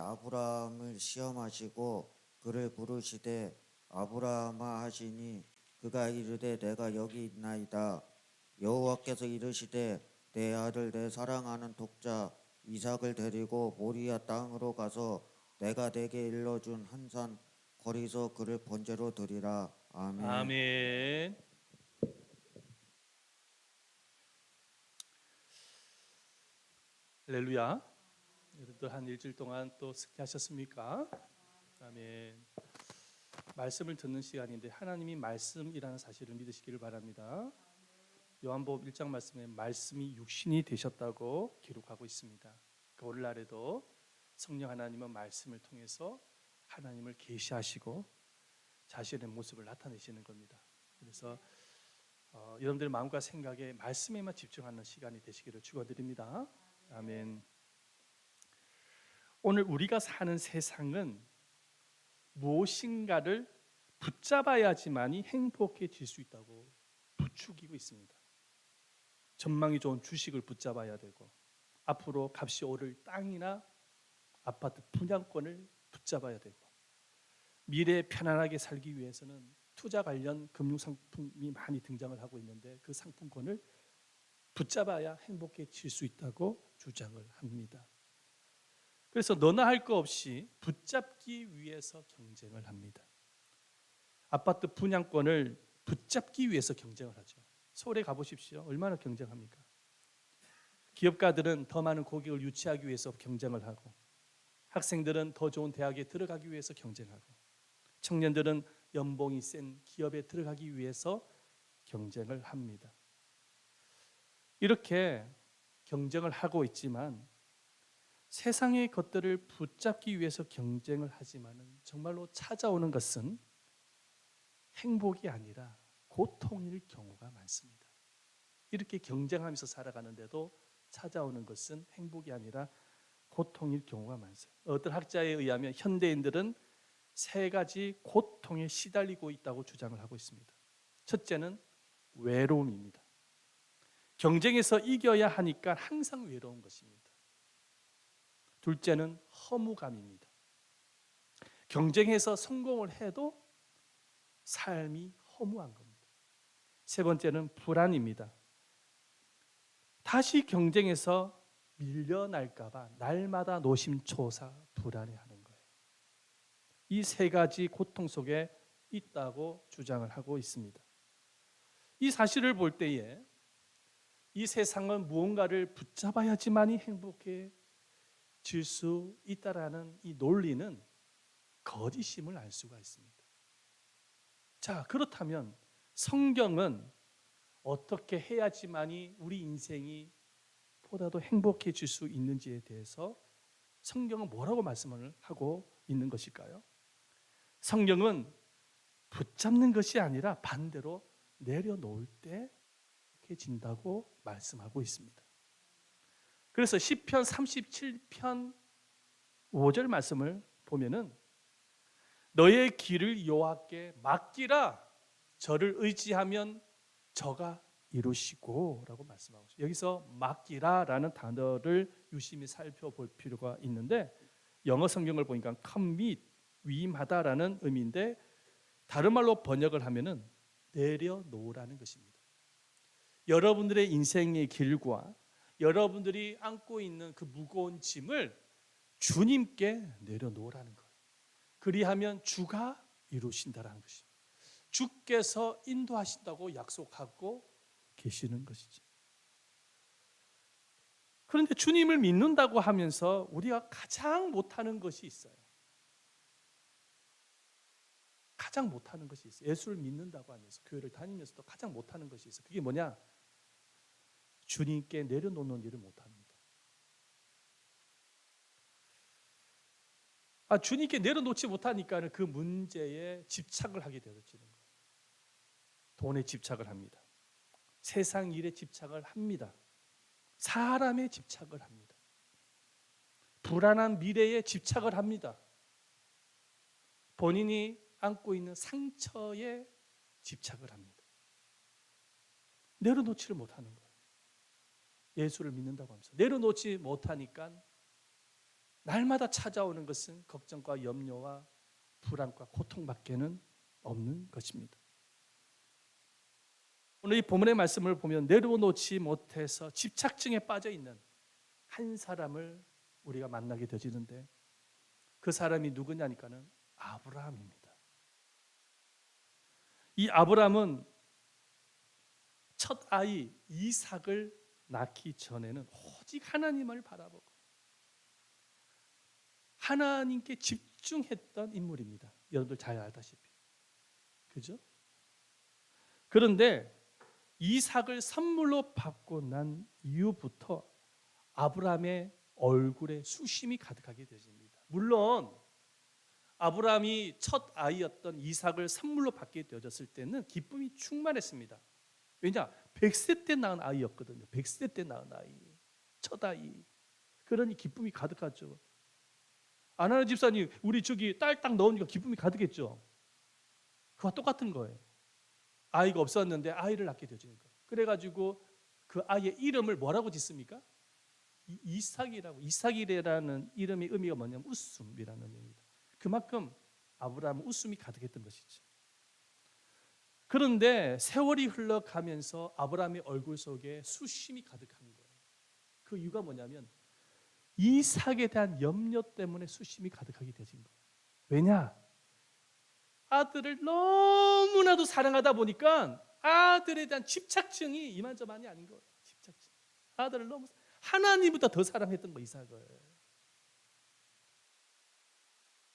아브라함을 시험하시고 그를 부르시되 아브라함아 하시니 그가 이르되 내가 여기 있나이다. 여호와께서 이르시되 내 아들 내 사랑하는 독자 이삭을 데리고 모리아 땅으로 가서 내가 내게 일러준 한 산 거리서 그를 번제로 드리라. 아멘. 아멘. 할렐루야. 여러분들 한 일주일 동안 또 승리하셨습니까? 아멘. 말씀을 듣는 시간인데 하나님이 말씀이라는 사실을 믿으시기를 바랍니다. 요한복음 1장 말씀에 말씀이 육신이 되셨다고 기록하고 있습니다. 그 오늘날에도 성령 하나님은 말씀을 통해서 하나님을 계시하시고 자신의 모습을 나타내시는 겁니다. 그래서 여러분들의 마음과 생각에 말씀에만 집중하는 시간이 되시기를 축원드립니다. 아멘. 오늘 우리가 사는 세상은 무엇인가를 붙잡아야지만이 행복해질 수 있다고 부추기고 있습니다. 전망이 좋은 주식을 붙잡아야 되고 앞으로 값이 오를 땅이나 아파트 분양권을 붙잡아야 되고 미래에 편안하게 살기 위해서는 투자 관련 금융상품이 많이 등장을 하고 있는데 그 상품권을 붙잡아야 행복해질 수 있다고 주장을 합니다. 그래서 너나 할 거 없이 붙잡기 위해서 경쟁을 합니다. 아파트 분양권을 붙잡기 위해서 경쟁을 하죠. 서울에 가보십시오. 얼마나 경쟁합니까? 기업가들은 더 많은 고객을 유치하기 위해서 경쟁을 하고 학생들은 더 좋은 대학에 들어가기 위해서 경쟁하고 청년들은 연봉이 센 기업에 들어가기 위해서 경쟁을 합니다. 이렇게 경쟁을 하고 있지만 세상의 것들을 붙잡기 위해서 경쟁을 하지만은 정말로 찾아오는 것은 행복이 아니라 고통일 경우가 많습니다. 이렇게 경쟁하면서 살아가는데도 찾아오는 것은 행복이 아니라 고통일 경우가 많습니다. 어떤 학자에 의하면 현대인들은 세 가지 고통에 시달리고 있다고 주장을 하고 있습니다. 첫째는 외로움입니다. 경쟁에서 이겨야 하니까 항상 외로운 것입니다. 둘째는 허무감입니다. 경쟁해서 성공을 해도 삶이 허무한 겁니다. 세 번째는 불안입니다. 다시 경쟁에서 밀려날까 봐 날마다 노심초사 불안해하는 거예요. 이 세 가지 고통 속에 있다고 주장을 하고 있습니다. 이 사실을 볼 때에 이 세상은 무언가를 붙잡아야지만이 행복해질 수 있다라는 이 논리는 거짓임을 알 수가 있습니다. 자, 그렇다면 성경은 어떻게 해야지만이 우리 인생이 보다도 행복해질 수 있는지에 대해서 성경은 뭐라고 말씀을 하고 있는 것일까요? 성경은 붙잡는 것이 아니라 반대로 내려놓을 때 행복해진다고 말씀하고 있습니다. 그래서 시편 37편 5절 말씀을 보면은 너의 길을 여호와께 맡기라 저를 의지하면 저가 이루시고 라고 말씀하고 있어요. 여기서 맡기라라는 단어를 유심히 살펴볼 필요가 있는데 영어 성경을 보니까 commit, 위임하다라는 의미인데 다른 말로 번역을 하면은 내려놓으라는 것입니다. 여러분들의 인생의 길과 여러분들이 안고 있는 그 무거운 짐을 주님께 내려놓으라는 거예요. 그리하면 주가 이루신다라는 것입니다. 주께서 인도하신다고 약속하고 계시는 것이죠. 그런데 주님을 믿는다고 하면서 우리가 가장 못하는 것이 있어요. 가장 못하는 것이 있어요. 예수를 믿는다고 하면서 교회를 다니면서도 가장 못하는 것이 있어요. 그게 뭐냐? 주님께 내려놓는 일을 못합니다. 주님께 내려놓지 못하니까 그 문제에 집착을 하게 되어지는 거예요. 돈에 집착을 합니다. 세상 일에 집착을 합니다. 사람에 집착을 합니다. 불안한 미래에 집착을 합니다. 본인이 안고 있는 상처에 집착을 합니다. 내려놓지를 못하는 거예요. 예수를 믿는다고 하면서 내려놓지 못하니까 날마다 찾아오는 것은 걱정과 염려와 불안과 고통밖에는 없는 것입니다. 오늘 이 본문의 말씀을 보면 내려놓지 못해서 집착증에 빠져 있는 한 사람을 우리가 만나게 되지는데, 그 사람이 누구냐니까는 아브라함입니다. 이 아브라함은 첫 아이 이삭을 낳기 전에는 오직 하나님을 바라보고 하나님께 집중했던 인물입니다. 여러분들 잘 알다시피. 그죠? 그런데 이삭을 선물로 받고 난 이후부터 아브라함의 얼굴에 수심이 가득하게 되집니다. 물론 아브라함이 첫 아이였던 이삭을 선물로 받게 되어졌을 때는 기쁨이 충만했습니다. 왜냐? 100세 때 낳은 아이였거든요. 100세 때 낳은 아이, 첫 아이. 그러니 기쁨이 가득하죠. 아나니 집사님, 우리 저기 딸 딱 넣으니까 기쁨이 가득했죠. 그와 똑같은 거예요. 아이가 없었는데 아이를 낳게 되어지니까. 그래가지고 그 아이의 이름을 뭐라고 짓습니까? 이삭이라고. 이삭이라는 이름의 의미가 뭐냐면 웃음이라는 의미입니다. 그만큼 아브라함은 웃음이 가득했던 것이죠. 그런데 세월이 흘러가면서 아브라함의 얼굴 속에 수심이 가득한 거예요. 그 이유가 뭐냐면 이삭에 대한 염려 때문에 수심이 가득하게 되진 거예요. 왜냐? 아들을 너무나도 사랑하다 보니까 아들에 대한 집착증이 이만저만이 아닌 거예요. 집착증. 아들을 너무 하나님보다 더 사랑했던 거, 이삭을.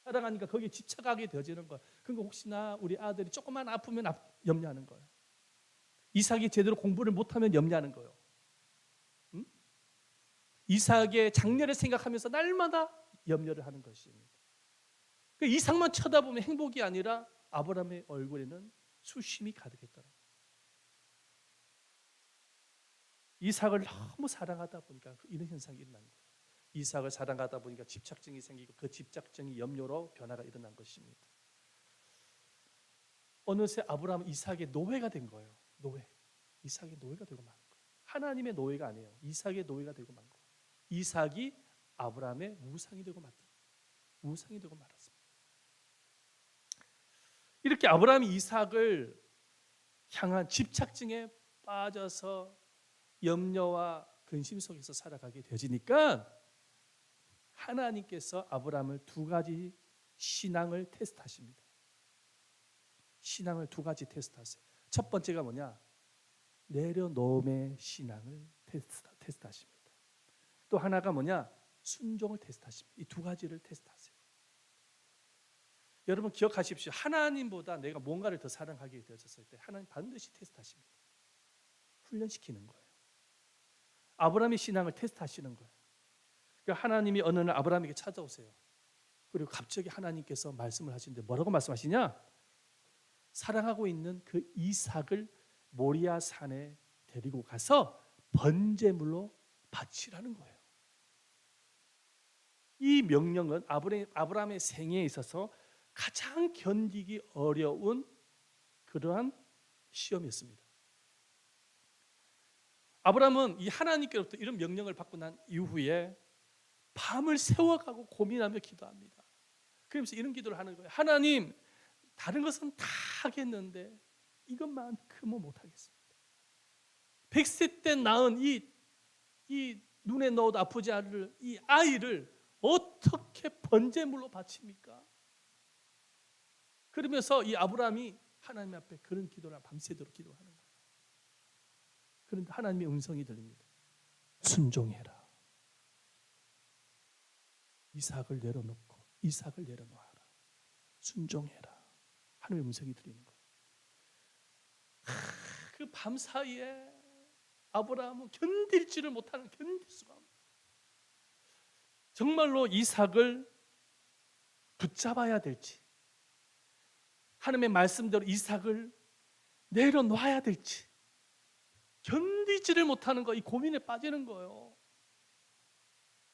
사랑하니까 거기에 집착하게 되어지는 거예요. 그러니까 혹시나 우리 아들이 조금만 아프면 염려하는 거예요. 이삭이 제대로 공부를 못하면 염려하는 거예요. 응? 이삭의 장래를 생각하면서 날마다 염려를 하는 것입니다. 그 이삭만 쳐다보면 행복이 아니라 아브라함의 얼굴에는 수심이 가득했더라. 이삭을 너무 사랑하다 보니까 이런 현상이 일어난 거예요. 이삭을 사랑하다 보니까 집착증이 생기고 그 집착증이 염려로 변화가 일어난 것입니다. 어느새 아브라함은 이삭의 노예가 된 거예요. 노예. 이삭의 노예가 되고 만 거예요. 하나님의 노예가 아니에요. 이삭의 노예가 되고 만 거예요. 이삭이 아브라함의 우상이 되고 말았습니다. 우상이 되고 말았습니다. 이렇게 아브라함이 이삭을 향한 집착증에 빠져서 염려와 근심 속에서 살아가게 되어지니까 하나님께서 아브라함을 두 가지 신앙을 테스트하십니다. 신앙을 두 가지 테스트하세요. 첫 번째가 뭐냐? 내려놓음의 신앙을 테스트하십니다. 또 하나가 뭐냐? 순종을 테스트하십니다. 이 두 가지를 테스트하세요. 여러분 기억하십시오. 하나님보다 내가 뭔가를 더 사랑하게 되었을 때 하나님 반드시 테스트하십니다. 훈련시키는 거예요. 아브라함의 신앙을 테스트하시는 거예요. 그러니까 하나님이 어느 날 아브라함에게 찾아오세요. 그리고 갑자기 하나님께서 말씀을 하시는데 뭐라고 말씀하시냐? 사랑하고 있는 그 이삭을 모리아 산에 데리고 가서 번제물로 바치라는 거예요. 이 명령은 아브라함의 생애에 있어서 가장 견디기 어려운 그러한 시험이었습니다. 아브라함은 이 하나님께로부터 이런 명령을 받고 난 이후에 밤을 새워가고 고민하며 기도합니다. 그러면서 이런 기도를 하는 거예요. 하나님, 다른 것은 다 하겠는데 이것만큼은 못하겠습니다. 100세 때 낳은 이 눈에 넣어도 아프지 않을 이 아이를 어떻게 번제물로 바칩니까? 그러면서 이 아브라함이 하나님 앞에 그런 기도를 밤새도록 기도하는 거예요. 그런데 하나님의 음성이 들립니다. 순종해라. 이삭을 내려놓고 이삭을 내려놓아라. 순종해라. 하나님의 음성이 들리는 거예요. 그 밤 사이에 아브라함은 견딜 수가 없는, 정말로 이삭을 붙잡아야 될지, 하나님의 말씀대로 이삭을 내려놔야 될지 견디지를 못하는 거, 이 고민에 빠지는 거예요.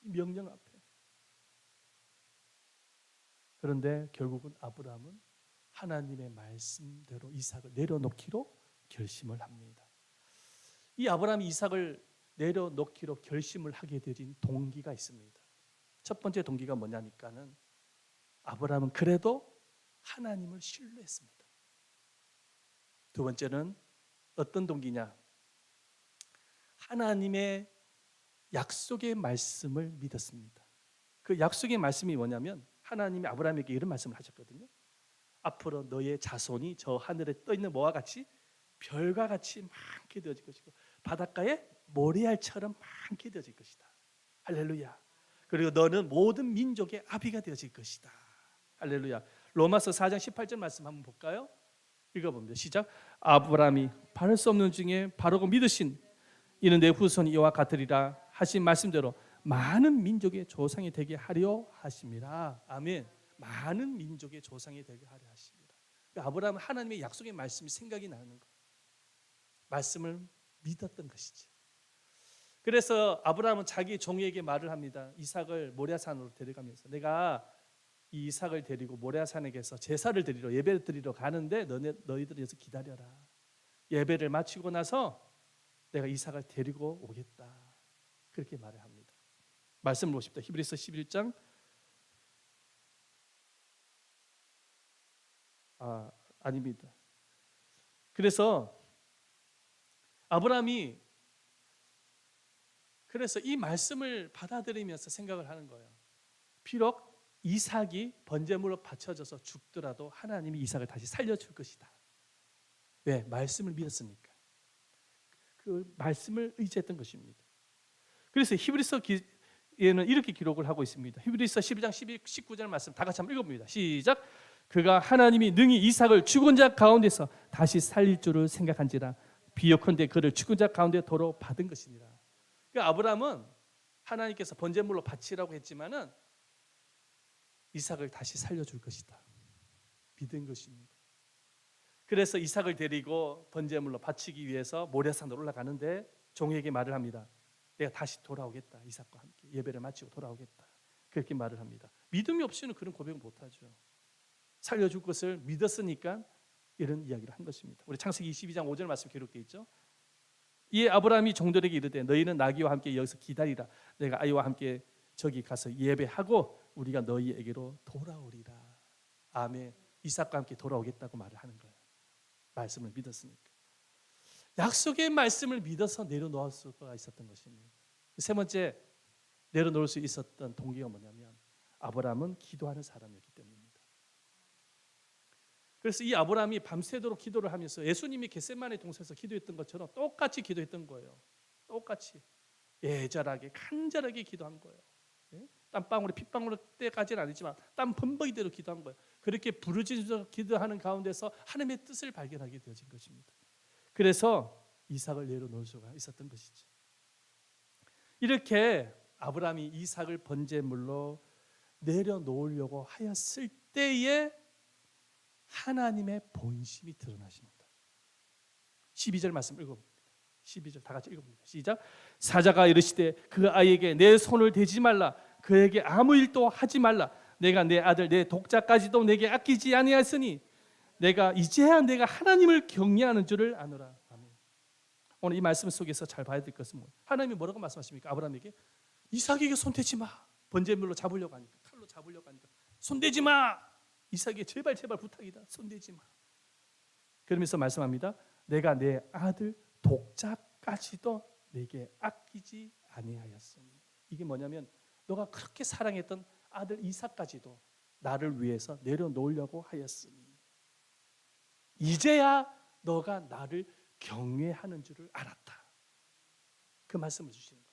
이 명령 앞에. 그런데 결국은 아브라함은 하나님의 말씀대로 이삭을 내려놓기로 결심을 합니다. 이 아브라함이 이삭을 내려놓기로 결심을 하게 되진 동기가 있습니다. 첫 번째 동기가 뭐냐니까는 아브라함은 그래도 하나님을 신뢰했습니다. 두 번째는 어떤 동기냐? 하나님의 약속의 말씀을 믿었습니다. 그 약속의 말씀이 뭐냐면 하나님이 아브라함에게 이런 말씀을 하셨거든요. 앞으로 너의 자손이 저 하늘에 떠 있는 뭐와 같이 별과 같이 많게 되어질 것이고 바닷가에 모래알처럼 많게 되어질 것이다. 할렐루야. 그리고 너는 모든 민족의 아비가 되어질 것이다. 할렐루야. 로마서 4장 18절 말씀 한번 볼까요? 읽어봅니다. 시작. 아브라함이 바를 수 없는 중에 바르고 믿으신 이는 내 후손이 이와 같으리라 하신 말씀대로 많은 민족의 조상이 되게 하려 하심이라. 아멘. 많은 민족의 조상이 되게 하려 하십니다. 아브라함은 하나님의 약속의 말씀이 생각이 나는 거예요. 말씀을 믿었던 것이지. 그래서 아브라함은 자기 종에게 말을 합니다. 이삭을 모리아산으로 데려가면서 내가 이 이삭을 데리고 모리아산에게서 제사를 드리러 예배를 드리러 가는데 너희들이 여기서 기다려라. 예배를 마치고 나서 내가 이삭을 데리고 오겠다. 그렇게 말을 합니다. 말씀을 보십시다. 히브리서 11장 아닙니다. 그래서 아브라함이 그래서 이 말씀을 받아들이면서 생각을 하는 거예요. 비록 이삭이 번제물로 바쳐져서 죽더라도 하나님이 이삭을 다시 살려줄 것이다. 왜? 말씀을 믿었으니까. 그 말씀을 의지했던 것입니다. 그래서 히브리서에는 이렇게 기록을 하고 있습니다. 히브리서 12장 19절 말씀 다 같이 한번 읽어봅니다. 시작. 그가 하나님이 능히 이삭을 죽은 자 가운데서 다시 살릴 줄을 생각한지라 비역컨대 그를 죽은 자 가운데 도로 받은 것이니라. 그러니까 아브라함은 하나님께서 번제물로 바치라고 했지만은 이삭을 다시 살려줄 것이다. 믿은 것입니다. 그래서 이삭을 데리고 번제물로 바치기 위해서 모리아산으로 올라가는데 종에게 말을 합니다. 내가 다시 돌아오겠다. 이삭과 함께 예배를 마치고 돌아오겠다. 그렇게 말을 합니다. 믿음이 없이는 그런 고백을 못하죠. 살려줄 것을 믿었으니까 이런 이야기를 한 것입니다. 우리 창세기 22장 5절 말씀 기록되어 있죠. 이에 아브라함이 종들에게 이르되 너희는 나귀와 함께 여기서 기다리라. 내가 아이와 함께 저기 가서 예배하고 우리가 너희에게로 돌아오리라. 아멘. 이삭과 함께 돌아오겠다고 말을 하는 거예요. 말씀을 믿었으니까. 약속의 말씀을 믿어서 내려놓을 수가 있었던 것입니다. 세 번째 내려놓을 수 있었던 동기가 뭐냐면 아브라함은 기도하는 사람이었기 때문입니다. 그래서 이 아브라함이 밤새도록 기도를 하면서 예수님이 겟세마네 동산에서 기도했던 것처럼 똑같이 기도했던 거예요. 똑같이 애절하게 간절하게 기도한 거예요. 땀방울이 핏방울 때까지는 아니지만 땀 범벅이대로 기도한 거예요. 그렇게 부르짖어서 기도하는 가운데서 하나님의 뜻을 발견하게 되어진 것입니다. 그래서 이삭을 내려놓을 수가 있었던 것이죠. 이렇게 아브라함이 이삭을 번제물로 내려놓으려고 하였을 때에 하나님의 본심이 드러나십니다. 12절 말씀 읽어봅니다. 12절 다 같이 읽어봅니다. 시작. 사자가 이르시되 그 아이에게 내 손을 대지 말라. 그에게 아무 일도 하지 말라. 내가 내 아들 내 독자까지도 내게 아끼지 아니하였으니 이제야 내가 하나님을 경외하는 줄을 아노라. 아멘. 오늘 이 말씀 속에서 잘 봐야 될 것은 뭐예요? 하나님이 뭐라고 말씀하십니까? 아브라함에게 이삭에게 손대지 마. 번제물로 잡으려고 하니까 칼로 잡으려고 하니까 손대지 마. 이삭에게 제발 부탁이다. 손대지 마. 그러면서 말씀합니다. 내가 내 아들 독자까지도 내게 아끼지 아니하였으니. 이게 뭐냐면 너가 그렇게 사랑했던 아들 이삭까지도 나를 위해서 내려놓으려고 하였으니 이제야 너가 나를 경외하는 줄을 알았다. 그 말씀을 주시는 거예요.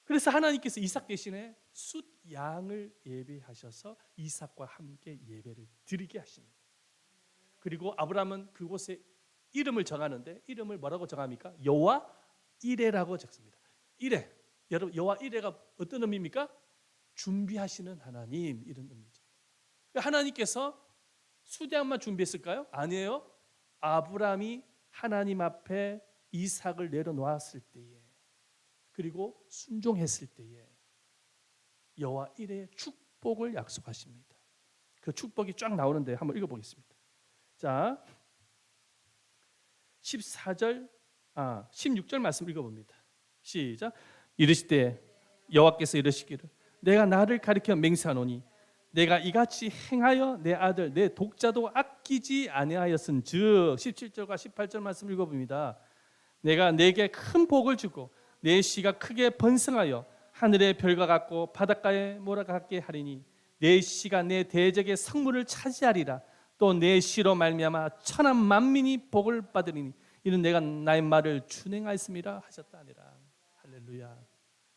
그래서 하나님께서 이삭 대신에 숫 양을 예비하셔서 이삭과 함께 예배를 드리게 하십니다. 그리고 아브라함은 그곳에 이름을 정하는데 이름을 뭐라고 정합니까? 여호와 이레라고 적습니다. 이레, 여러분 여호와 이레가 어떤 의미입니까? 준비하시는 하나님 이런 의미죠. 하나님께서 숫양만 준비했을까요? 아니에요. 아브라함이 하나님 앞에 이삭을 내려놓았을 때에 그리고 순종했을 때에 여호와 이레의 축복을 약속하십니다. 그 축복이 쫙 나오는데 한번 읽어보겠습니다. 자, 16절 말씀 읽어봅니다. 시작. 이르시되 여호와께서 이르시기를 내가 나를 가리켜 맹세하노니 내가 이같이 행하여 내 아들 내 독자도 아끼지 아니하였은즉 17절과 18절 말씀 읽어봅니다. 내가 내게 큰 복을 주고 내 씨가 크게 번성하여 하늘의 별과 같고 바닷가의 모래와 같게 하리니 내 씨가 내 대적의 성문을 차지하리라. 또 내 씨로 말미암아 천한 만민이 복을 받으리니 이는 내가 나의 말을 준행하였음이라 하셨다 하니라. 할렐루야.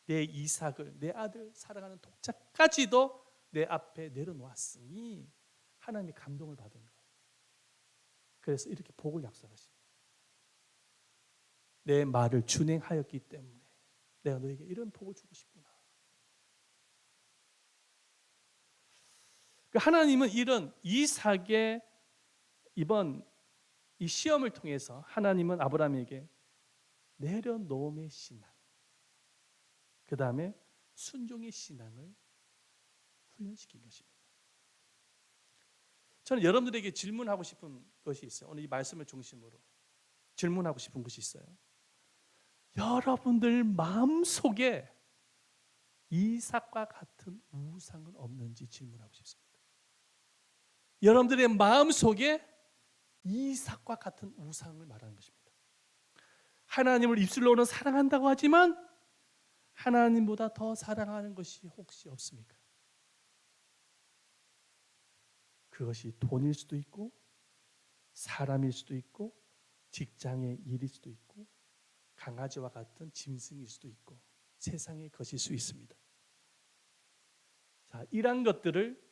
내 이삭을 내 아들 사랑하는 독자까지도 내 앞에 내려놓았으니 하나님이 감동을 받은 거예요. 그래서 이렇게 복을 약속하십니다. 내 말을 준행하였기 때문에 내가 너에게 이런 복을 주고 싶구나. 하나님은 이런 이삭의 이번 이 시험을 통해서 하나님은 아브라함에게 내려놓음의 신앙, 그 다음에 순종의 신앙을 훈련시킨 것입니다. 저는 여러분들에게 질문하고 싶은 것이 있어요. 오늘 이 말씀을 중심으로 질문하고 싶은 것이 있어요. 여러분들 마음속에 이삭과 같은 우상은 없는지 질문하고 싶습니다. 여러분들의 마음속에 이삭과 같은 우상을 말하는 것입니다. 하나님을 입술로는 사랑한다고 하지만 하나님보다 더 사랑하는 것이 혹시 없습니까? 그것이 돈일 수도 있고 사람일 수도 있고 직장의 일일 수도 있고 강아지와 같은 짐승일 수도 있고 세상의 것일 수 있습니다. 자, 이러한 것들을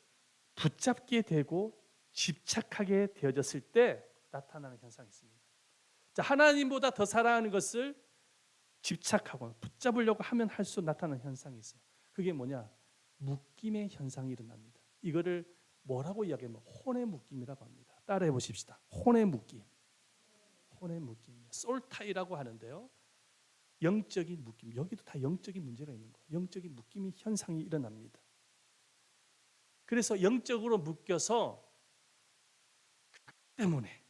붙잡게 되고 집착하게 되어졌을 때 나타나는 현상이 있습니다. 자, 하나님보다 더 사랑하는 것을 집착하고 붙잡으려고 하면 할수록 나타나는 현상이 있어요. 그게 뭐냐? 묶임의 현상이 일어납니다. 이거를 뭐라고 이야기하면 혼의 묶임이라고 합니다. 따라해 보십시다. 혼의 묶임. 혼의 묶임. 솔타이라고 하는데요. 영적인 묶임. 여기도 다 영적인 문제가 있는 거예요. 영적인 묶임이 현상이 일어납니다. 그래서 영적으로 묶여서 그 때문에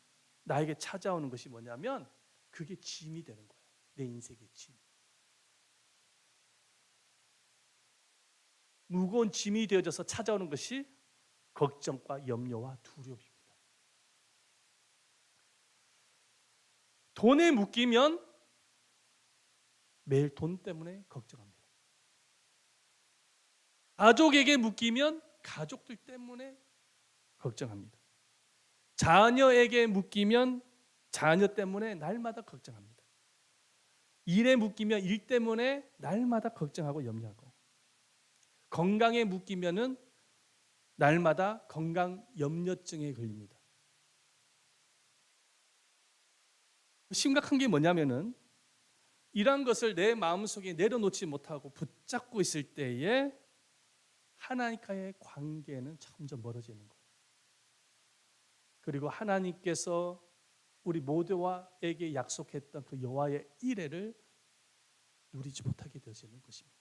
나에게 찾아오는 것이 뭐냐면 그게 짐이 되는 거예요. 내 인생의 짐. 무거운 짐이 되어져서 찾아오는 것이 걱정과 염려와 두려움입니다. 돈에 묶이면 매일 돈 때문에 걱정합니다. 가족에게 묶이면 가족들 때문에 걱정합니다. 자녀에게 묶이면 자녀 때문에 날마다 걱정합니다. 일에 묶이면 일 때문에 날마다 걱정하고 염려하고, 건강에 묶이면은 날마다 건강 염려증에 걸립니다. 심각한 게 뭐냐면은 이러한 것을 내 마음속에 내려놓지 못하고 붙잡고 있을 때에 하나님과의 관계는 점점 멀어지는 거예요. 그리고 하나님께서 우리 모두에게 약속했던 그 여호와의 일회를 누리지 못하게 되어지는 것입니다.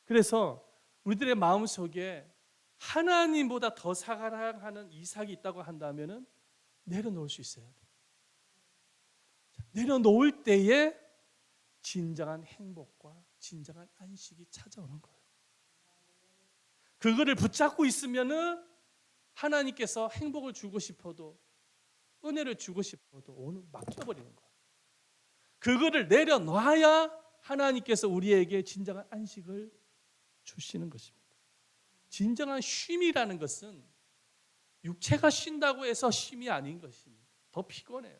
그래서 우리들의 마음속에 하나님보다 더 사랑하는 이삭이 있다고 한다면은 내려놓을 수 있어야 돼요. 내려놓을 때에 진정한 행복과 진정한 안식이 찾아오는 거예요. 그거를 붙잡고 있으면은 하나님께서 행복을 주고 싶어도 은혜를 주고 싶어도 오늘 막혀버리는 거예요. 그거를 내려놔야 하나님께서 우리에게 진정한 안식을 주시는 것입니다. 진정한 쉼이라는 것은 육체가 쉰다고 해서 쉼이 아닌 것입니다. 더 피곤해요.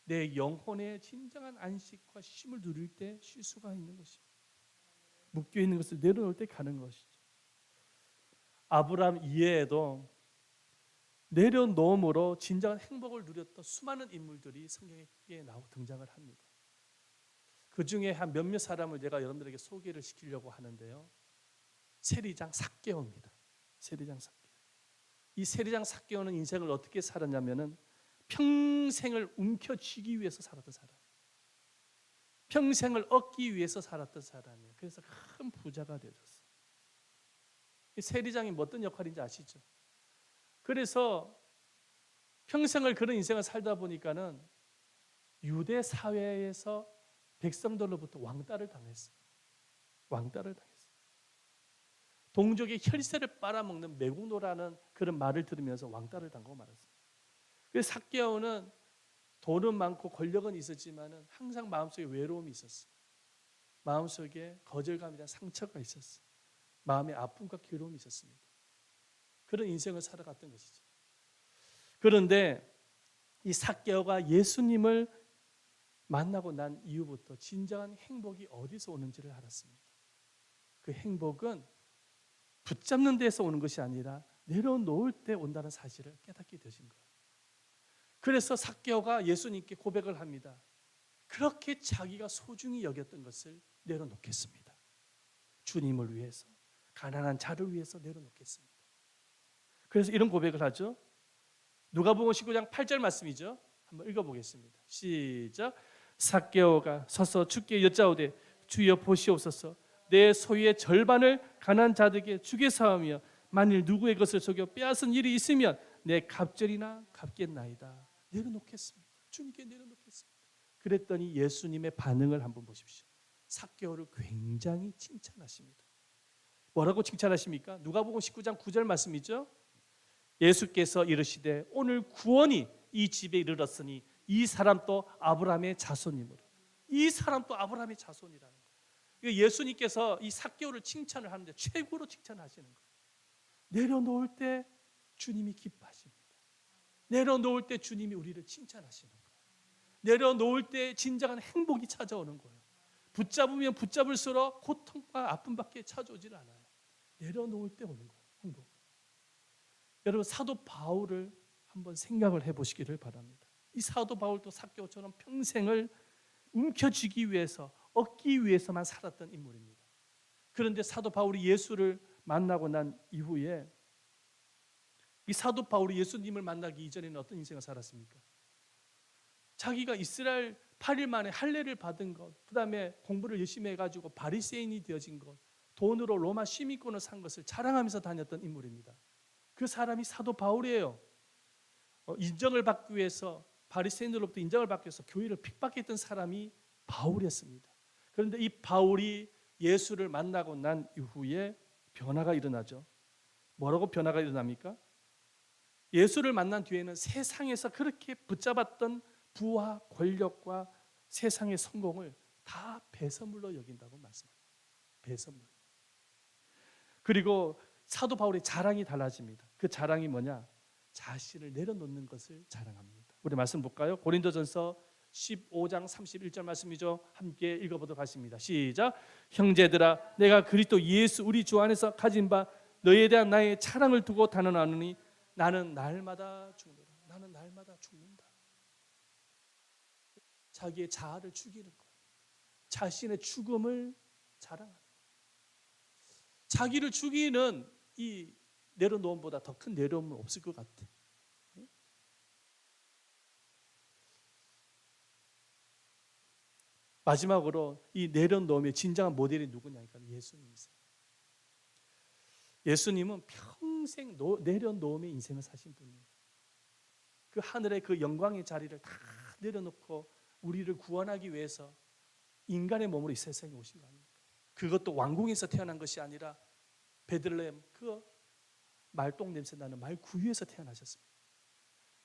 내 영혼의 진정한 안식과 쉼을 누릴 때 쉴 수가 있는 것입니다. 묶여 있는 것을 내려놓을 때 가는 것이죠. 아브라함 이외에도 내려놓음으로 진정한 행복을 누렸던 수많은 인물들이 성경에 등장을 합니다. 그 중에 한 몇몇 사람을 제가 여러분들에게 소개를 시키려고 하는데요. 세리장 삭개오입니다. 세리장 삭개오. 이 세리장 삭개오는 인생을 어떻게 살았냐면은 평생을 움켜쥐기 위해서 살았던 사람, 평생을 얻기 위해서 살았던 사람이에요. 그래서 큰 부자가 되었어요. 이 세리장이 뭐 어떤 역할인지 아시죠? 그래서 평생을 그런 인생을 살다 보니까는 유대 사회에서 백성들로부터 왕따를 당했어요. 왕따를 당했어요. 동족의 혈세를 빨아먹는 매국노라는 그런 말을 들으면서 왕따를 당하고 말았어요. 그래서 삭개오는 돈은 많고 권력은 있었지만은 항상 마음속에 외로움이 있었어요. 마음속에 거절감이나 상처가 있었어요. 마음에 아픔과 괴로움이 있었습니다. 그런 인생을 살아갔던 것이죠. 그런데 이 삭개오가 예수님을 만나고 난 이후부터 진정한 행복이 어디서 오는지를 알았습니다. 그 행복은 붙잡는 데서 오는 것이 아니라 내려놓을 때 온다는 사실을 깨닫게 되신 거예요. 그래서 삭개오가 예수님께 고백을 합니다. 그렇게 자기가 소중히 여겼던 것을 내려놓겠습니다. 주님을 위해서, 가난한 자를 위해서 내려놓겠습니다. 그래서 이런 고백을 하죠. 누가복음 19장 8절 말씀이죠. 한번 읽어보겠습니다. 시작. 삭개오가 서서 주께 여짜오되 주여 보시옵소서 내 소유의 절반을 가난한 자들에게 주겠사오며 만일 누구의 것을 속여 빼앗은 일이 있으면 내 갑절이나 갚겠나이다. 내려놓겠습니다. 주님께 내려놓겠습니다. 그랬더니 예수님의 반응을 한번 보십시오. 삭개오를 굉장히 칭찬하십니다. 뭐라고 칭찬하십니까? 누가복음 19장 9절 말씀이죠. 예수께서 이르시되 오늘 구원이 이 집에 이르렀으니 이 사람도 아브라함의 자손이므로. 이 사람도 아브라함의 자손이라는 거예요. 예수님께서 이 삭개오를 칭찬을 하는데 최고로 칭찬하시는 거예요. 내려놓을 때 주님이 기뻐하십니다. 내려놓을 때 주님이 우리를 칭찬하시는 거예요. 내려놓을 때 진정한 행복이 찾아오는 거예요. 붙잡으면 붙잡을수록 고통과 아픔밖에 찾아오질 않아요. 내려놓을 때 오는 거예요. 행복. 여러분 사도 바울을 한번 생각을 해보시기를 바랍니다. 이 사도 바울도 삭개오처럼 평생을 움켜쥐기 위해서 얻기 위해서만 살았던 인물입니다. 그런데 사도 바울이 예수를 만나고 난 이후에 이 사도 바울이 예수님을 만나기 이전에는 어떤 인생을 살았습니까? 자기가 이스라엘 8일 만에 할례를 받은 것, 그 다음에 공부를 열심히 해가지고 바리새인이 되어진 것, 돈으로 로마 시민권을 산 것을 자랑하면서 다녔던 인물입니다. 그 사람이 사도 바울이에요. 인정을 받기 위해서 바리새인들로부터 인정을 받기 위해서 교회를 핍박했던 사람이 바울이었습니다. 그런데 이 바울이 예수를 만나고 난 이후에 변화가 일어나죠. 뭐라고 변화가 일어납니까? 예수를 만난 뒤에는 세상에서 그렇게 붙잡았던 부와 권력과 세상의 성공을 다 배설물로 여긴다고 말씀합니다. 배설물. 그리고 사도 바울의 자랑이 달라집니다. 그 자랑이 뭐냐? 자신을 내려놓는 것을 자랑합니다. 우리 말씀 볼까요? 고린도전서 15장 31절 말씀이죠. 함께 읽어보도록 하겠습니다. 시작. 형제들아 내가 그리스도 예수 우리 주 안에서 가진 바 너희에 대한 나의 자랑을 두고 단언하노니 나는 날마다 죽노라. 나는 날마다 죽는다. 자기의 자아를 죽이는 거예요. 자신의 죽음을 자랑하는 거예요. 자기를 죽이는 이 내려놓음보다 더 큰 내려움은 없을 것 같아. 마지막으로 이 내려놓음의 진정한 모델이 누구냐니까 예수님이세요. 예수님은 평생 내려놓음의 인생을 사신 분이에요. 그 하늘의 그 영광의 자리를 다 내려놓고 우리를 구원하기 위해서 인간의 몸으로 이 세상에 오신 거 아닙니까? 그것도 왕궁에서 태어난 것이 아니라 베들레헴 그 말똥 냄새 나는 말 구유에서 태어나셨습니다.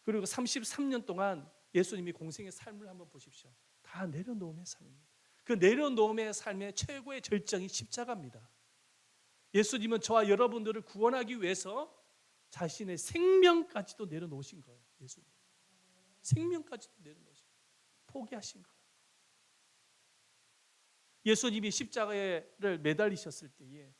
그리고 33년 동안 예수님이 공생의 삶을 한번 보십시오. 다 내려놓음의 삶입니다. 그 내려놓음의 삶의 최고의 절정이 십자가입니다. 예수님은 저와 여러분들을 구원하기 위해서 자신의 생명까지도 내려놓으신 거예요. 예수님 생명까지도 내려놓으신 거예요. 포기하신 거예요. 예수님이 십자가를 매달리셨을 때에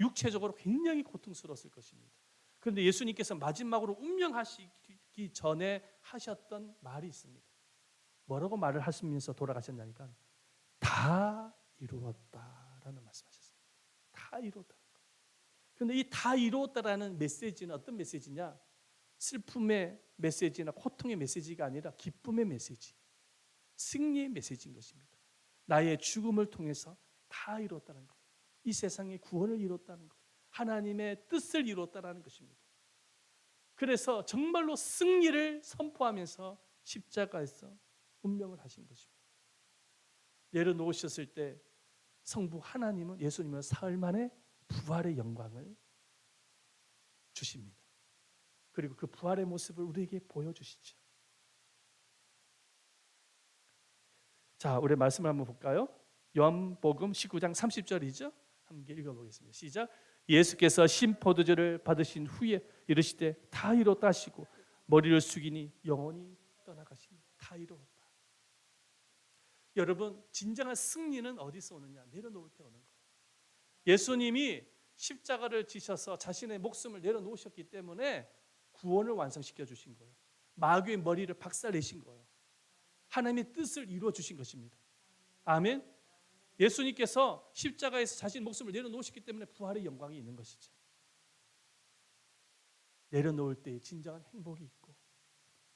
육체적으로 굉장히 고통스러웠을 것입니다. 그런데 예수님께서 마지막으로 운명하시기 전에 하셨던 말이 있습니다. 뭐라고 말을 하시면서 돌아가셨냐니까 다 이루었다라는 말씀하셨습니다. 다 이루었다는 거예요. 그런데 이 다 이루었다라는 메시지는 어떤 메시지냐? 슬픔의 메시지나 고통의 메시지가 아니라 기쁨의 메시지, 승리의 메시지인 것입니다. 나의 죽음을 통해서 다 이루었다는 것, 이 세상의 구원을 이뤘다는 것, 하나님의 뜻을 이뤘다는 것입니다. 그래서 정말로 승리를 선포하면서 십자가에서 운명을 하신 것입니다. 내려놓으셨을 때 성부 하나님은 예수님은 사흘 만에 부활의 영광을 주십니다. 그리고 그 부활의 모습을 우리에게 보여주시죠. 자, 우리 말씀을 한번 볼까요? 요한복음 19장 30절이죠. 함께 읽어보겠습니다. 시작. 예수께서 신포도주를 받으신 후에 이르시되 다 이뤘다 하시고 머리를 숙이니 영원히 떠나가시니 다 이루었다. 여러분, 진정한 승리는 어디서 오느냐? 내려놓을 때 오는 거예요. 예수님이 십자가를 지셔서 자신의 목숨을 내려놓으셨기 때문에 구원을 완성시켜 주신 거예요. 마귀의 머리를 박살내신 거예요. 하나님의 뜻을 이루어 주신 것입니다. 아멘. 예수님께서 십자가에서 자신의 목숨을 내려놓으셨기 때문에 부활의 영광이 있는 것이죠. 내려놓을 때 진정한 행복이 있고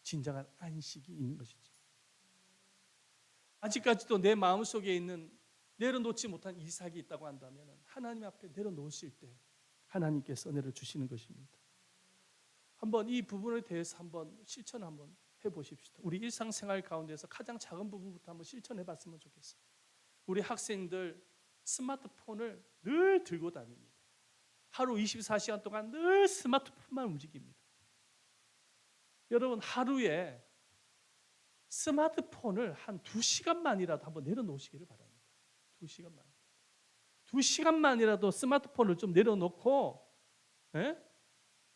진정한 안식이 있는 것이죠. 아직까지도 내 마음속에 있는 내려놓지 못한 이삭이 있다고 한다면 하나님 앞에 내려놓으실 때 하나님께서 은혜를 주시는 것입니다. 한번 이 부분에 대해서 한번 실천 한번 해보십시다. 우리 일상생활 가운데서 가장 작은 부분부터 한번 실천해 봤으면 좋겠어요. 우리 학생들 스마트폰을 늘 들고 다닙니다. 하루 24시간 동안 늘 스마트폰만 움직입니다. 여러분, 하루에 스마트폰을 한 2시간만이라도 한번 내려놓으시기를 바랍니다. 2시간만. 2시간만이라도 스마트폰을 좀 내려놓고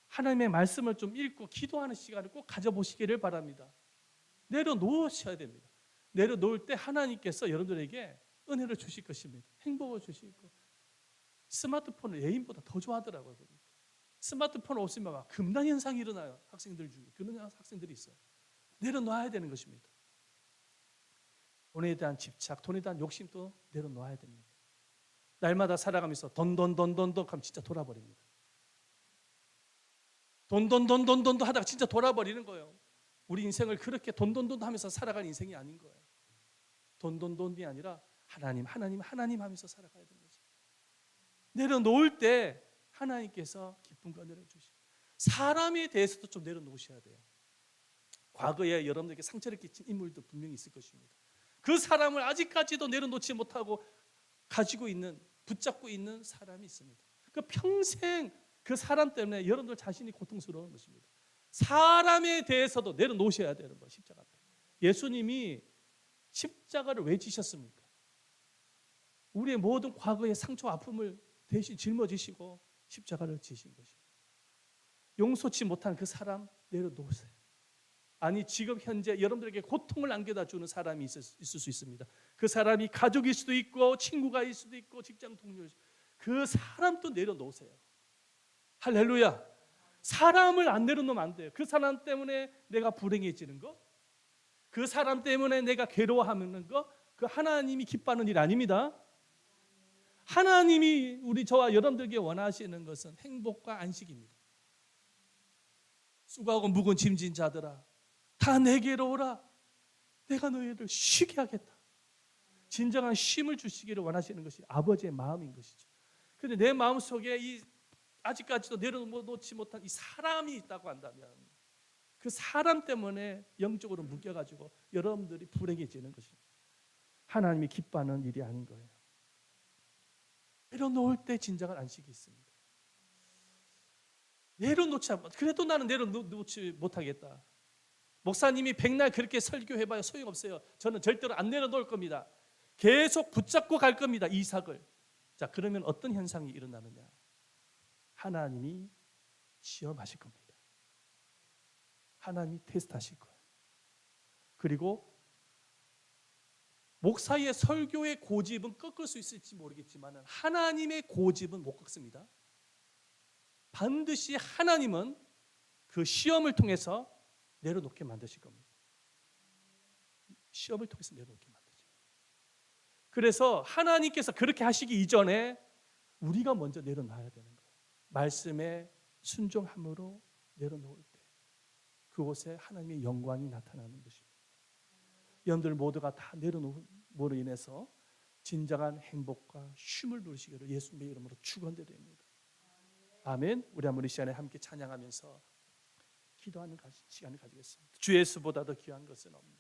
하나님의 말씀을 좀 읽고 기도하는 시간을 꼭 가져보시기를 바랍니다. 내려놓으셔야 됩니다. 내려놓을 때 하나님께서 여러분들에게 은혜를 주실 것입니다. 행복을 주시고 스마트폰을 애인보다 더 좋아하더라고요. 스마트폰 없으면 막 금단 현상이 일어나요. 학생들 중에 그런 학생들이 있어요. 내려놓아야 되는 것입니다. 돈에 대한 집착, 돈에 대한 욕심도 내려놓아야 됩니다. 날마다 살아가면서 돈 하면 진짜 돌아버립니다. 돈 하다가 진짜 돌아버리는 거예요. 우리 인생을 그렇게 돈 하면서 살아가는 인생이 아닌 거예요. 돈이 아니라 하나님 하면서 살아가야 되는 거죠. 내려놓을 때 하나님께서 기쁨과 은혜를 주시고 사람에 대해서도 좀 내려놓으셔야 돼요. 과거에 여러분들에게 상처를 끼친 인물도 분명히 있을 것입니다. 그 사람을 아직까지도 내려놓지 못하고 가지고 있는, 붙잡고 있는 사람이 있습니다. 그 평생 그 사람 때문에 여러분들 자신이 고통스러운 것입니다. 사람에 대해서도 내려놓으셔야 되는 거예요. 십자가 앞에. 예수님이 십자가를 왜 지셨습니까? 우리의 모든 과거의 상처, 아픔을 대신 짊어지시고 십자가를 지신 것입니다. 용서치 못한 그 사람 내려놓으세요. 아니, 지금 현재 여러분들에게 고통을 안겨다 주는 사람이 있을 수 있습니다. 그 사람이 가족일 수도 있고 친구가일 수도 있고 직장 동료일 수도 있고 그 사람도 내려놓으세요. 할렐루야. 사람을 안 내려놓으면 안 돼요. 그 사람 때문에 내가 불행해지는 거, 그 사람 때문에 내가 괴로워하는 거, 그 하나님이 기뻐하는 일 아닙니다. 하나님이 우리 저와 여러분들에게 원하시는 것은 행복과 안식입니다. 수고하고 무거운 짐진 자들아 다 내게로 오라. 내가 너희를 쉬게 하겠다. 진정한 쉼을 주시기를 원하시는 것이 아버지의 마음인 것이죠. 그런데 내 마음속에 이 아직까지도 내려놓지 못한 이 사람이 있다고 한다면 그 사람 때문에 영적으로 묶여가지고 여러분들이 불행해지는 것입니다. 하나님이 기뻐하는 일이 아닌 거예요. 내려놓을 때 진정한 안식이 있습니다. 내려놓지 않고 그래도 나는 내려놓지 못하겠다. 목사님이 백날 그렇게 설교해봐야 소용없어요. 저는 절대로 안 내려놓을 겁니다. 계속 붙잡고 갈 겁니다. 이삭을. 자, 그러면 어떤 현상이 일어나느냐? 하나님이 시험하실 겁니다. 하나님이 테스트하실 거예요. 그리고 목사의 설교의 고집은 꺾을 수 있을지 모르겠지만 하나님의 고집은 못 꺾습니다. 반드시 하나님은 그 시험을 통해서 내려놓게 만드실 겁니다. 시험을 통해서 내려놓게 만드죠. 그래서 하나님께서 그렇게 하시기 이전에 우리가 먼저 내려놔야 되는 거예요. 말씀에 순종함으로 내려놓을 때 그곳에 하나님의 영광이 나타나는 것입니다. 여러분들 모두가 다 내려놓음으로 인해서 진정한 행복과 쉼을 누리시기를 예수님의 이름으로 축원드립니다. 아멘. 우리 한번 이 시간에 함께 찬양하면서 기도하는 시간을 가지겠습니다. 주 예수보다 더 귀한 것은 없습니다.